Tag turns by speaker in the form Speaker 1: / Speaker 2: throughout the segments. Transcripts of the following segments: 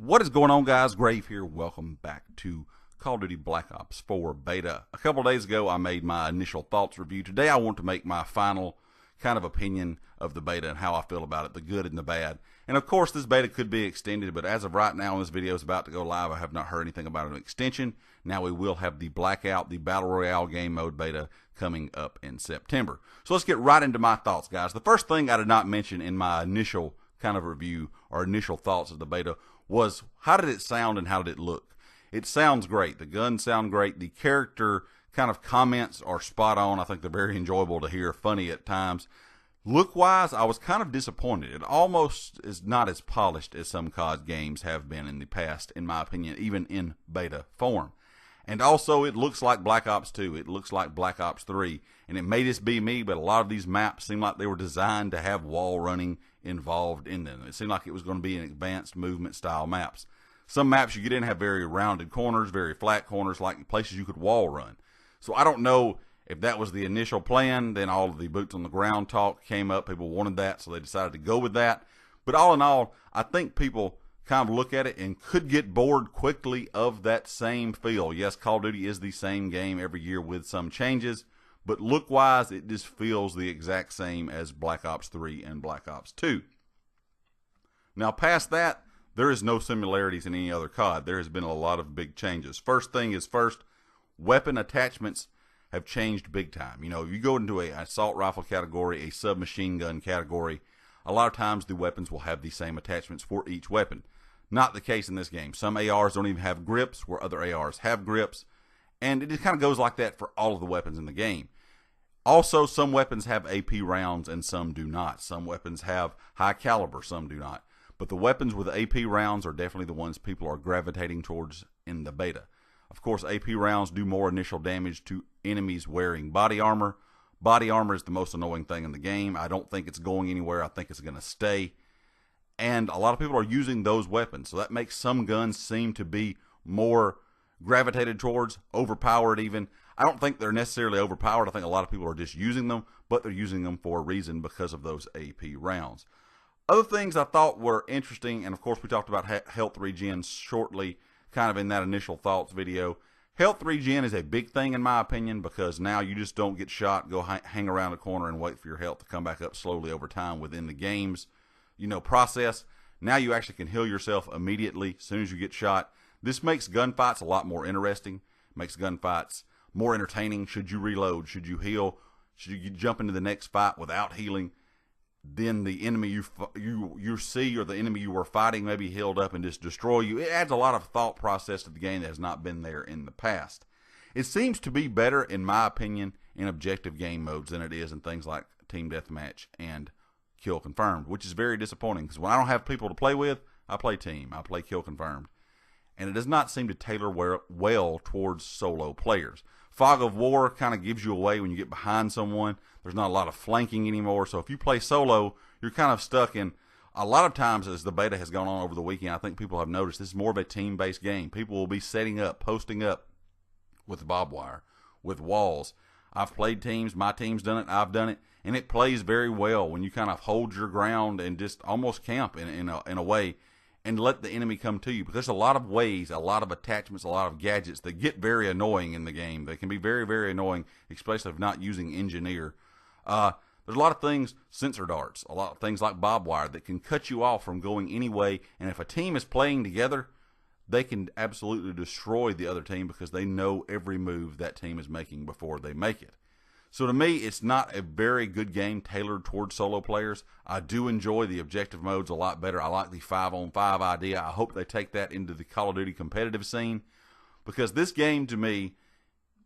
Speaker 1: What is going on, guys? Grave here. Welcome back to Call of Duty Black Ops 4 Beta. A couple days ago, I made my initial thoughts review. Today, I want to make my final kind of opinion of the beta and how I feel about it, the good and the bad. And of course, this beta could be extended, but as of right now, when this video is about to go live, I have not heard anything about an extension. Now we will have the Blackout, the Battle Royale game mode beta coming up in September. So let's get right into my thoughts, guys. The first thing I did not mention in my initial kind of review or initial thoughts of the beta was how did it sound and how did it look? It sounds great. The guns sound great. The character kind of comments are spot on. I think they're very enjoyable to hear, funny at times. Look-wise, I was kind of disappointed. It almost is not as polished as some COD games have been in the past, in my opinion, even in beta form. And also, it looks like Black Ops 2. It looks like Black Ops 3. And it may just be me, but a lot of these maps seem like they were designed to have wall running involved in them. It seemed like it was going to be an advanced movement style maps. Some maps you get in have very rounded corners, very flat corners, like places you could wall run. So I don't know if that was the initial plan. Then all of the boots on the ground talk came up. People wanted that, so they decided to go with that. But all in all, I think people kind of look at it and could get bored quickly of that same feel. Yes, Call of Duty is the same game every year with some changes, but look-wise, it just feels the exact same as Black Ops 3 and Black Ops 2. Now, past that, there is no similarities in any other COD. There has been a lot of big changes. First thing is first, weapon attachments have changed big time. You know, you go into an assault rifle category, a submachine gun category, a lot of times the weapons will have the same attachments for each weapon. Not the case in this game. Some ARs don't even have grips, where other ARs have grips. And it just kind of goes like that for all of the weapons in the game. Also, some weapons have AP rounds and some do not. Some weapons have high caliber, some do not. But the weapons with AP rounds are definitely the ones people are gravitating towards in the beta. Of course, AP rounds do more initial damage to enemies wearing body armor. Body armor is the most annoying thing in the game. I don't think it's going anywhere. I think it's going to stay. And a lot of people are using those weapons. So that makes some guns seem to be more gravitated towards, overpowered even. I don't think they're necessarily overpowered. I think a lot of people are just using them, but they're using them for a reason because of those AP rounds. Other things I thought were interesting, and of course we talked about health regen shortly, kind of in that initial thoughts video. Health regen is a big thing in my opinion because now you just don't get shot, go hang around a corner and wait for your health to come back up slowly over time within the game's process. Now you actually can heal yourself immediately as soon as you get shot. This makes gunfights a lot more interesting, makes gunfights more entertaining. Should you reload? Should you heal? Should you jump into the next fight without healing? Then the enemy you see, or the enemy you were fighting, maybe healed up and just destroy you. It adds a lot of thought process to the game that has not been there in the past. It seems to be better, in my opinion, in objective game modes than it is in things like Team Deathmatch and Kill Confirmed, which is very disappointing because when I don't have people to play with, I play team. I play Kill Confirmed. And it does not seem to tailor well towards solo players. Fog of War kind of gives you away when you get behind someone. There's not a lot of flanking anymore. So if you play solo, you're kind of stuck in. A lot of times as the beta has gone on over the weekend, I think people have noticed this is more of a team-based game. People will be setting up, posting up with barbed wire, with walls. I've played teams. My team's done it. I've done it. And it plays very well when you kind of hold your ground and just almost camp in a way and let the enemy come to you. But there's a lot of ways, a lot of attachments, a lot of gadgets that get very annoying in the game. They can be very, very annoying, especially if not using engineer. There's a lot of things, sensor darts, a lot of things like barbed wire that can cut you off from going any way. And if a team is playing together, they can absolutely destroy the other team because they know every move that team is making before they make it. So to me, it's not a very good game tailored towards solo players. I do enjoy the objective modes a lot better. I like the 5-on-5 idea. I hope they take that into the Call of Duty competitive scene because this game to me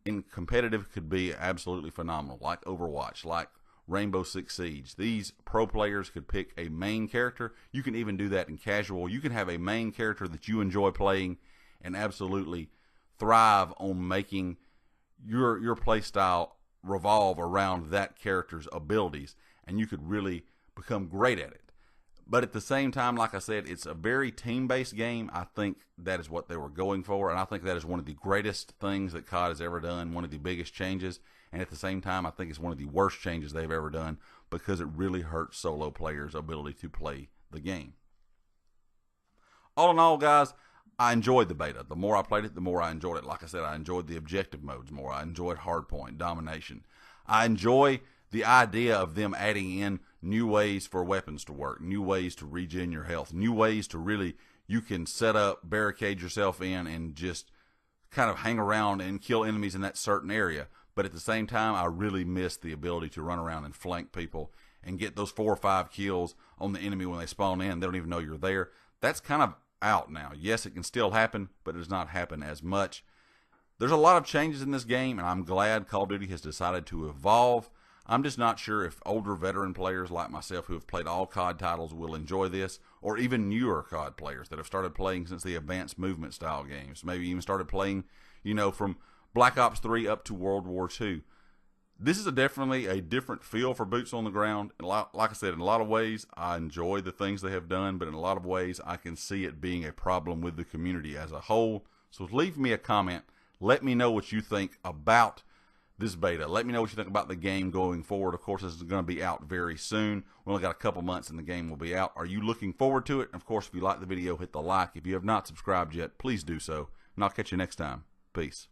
Speaker 1: in competitive could be absolutely phenomenal, like Overwatch, like Rainbow Six Siege. These pro players could pick a main character. You can even do that in casual. You can have a main character that you enjoy playing and absolutely thrive on making your play style revolve around that character's abilities, and you could really become great at it. But at the same time, like I said, it's a very team-based game. I think that is what they were going for, and I think that is one of the greatest things that COD has ever done, one of the biggest changes, and at the same time, I think it's one of the worst changes they've ever done because it really hurts solo players' ability to play the game. all in all, guys, I enjoyed the beta. The more I played it, the more I enjoyed it. Like I said, I enjoyed the objective modes more. I enjoyed hardpoint, domination. I enjoy the idea of them adding in new ways for weapons to work, new ways to regen your health, new ways to really, you can set up, barricade yourself in, and just kind of hang around and kill enemies in that certain area. But at the same time, I really miss the ability to run around and flank people and get those 4 or 5 kills on the enemy when they spawn in. They don't even know you're there. That's kind of out now. Yes, it can still happen, but it does not happen as much. There's a lot of changes in this game, and I'm glad Call of Duty has decided to evolve. I'm just not sure if older veteran players like myself who have played all COD titles will enjoy this, or even newer COD players that have started playing since the advanced movement style games. Maybe even started playing, from Black Ops 3 up to World War II. This is definitely a different feel for boots on the ground. And like I said, in a lot of ways, I enjoy the things they have done, but in a lot of ways, I can see it being a problem with the community as a whole. So leave me a comment. Let me know what you think about this beta. Let me know what you think about the game going forward. Of course, this is going to be out very soon. We only got a couple months and the game will be out. Are you looking forward to it? And of course, if you like the video, hit the like. If you have not subscribed yet, please do so. And I'll catch you next time. Peace.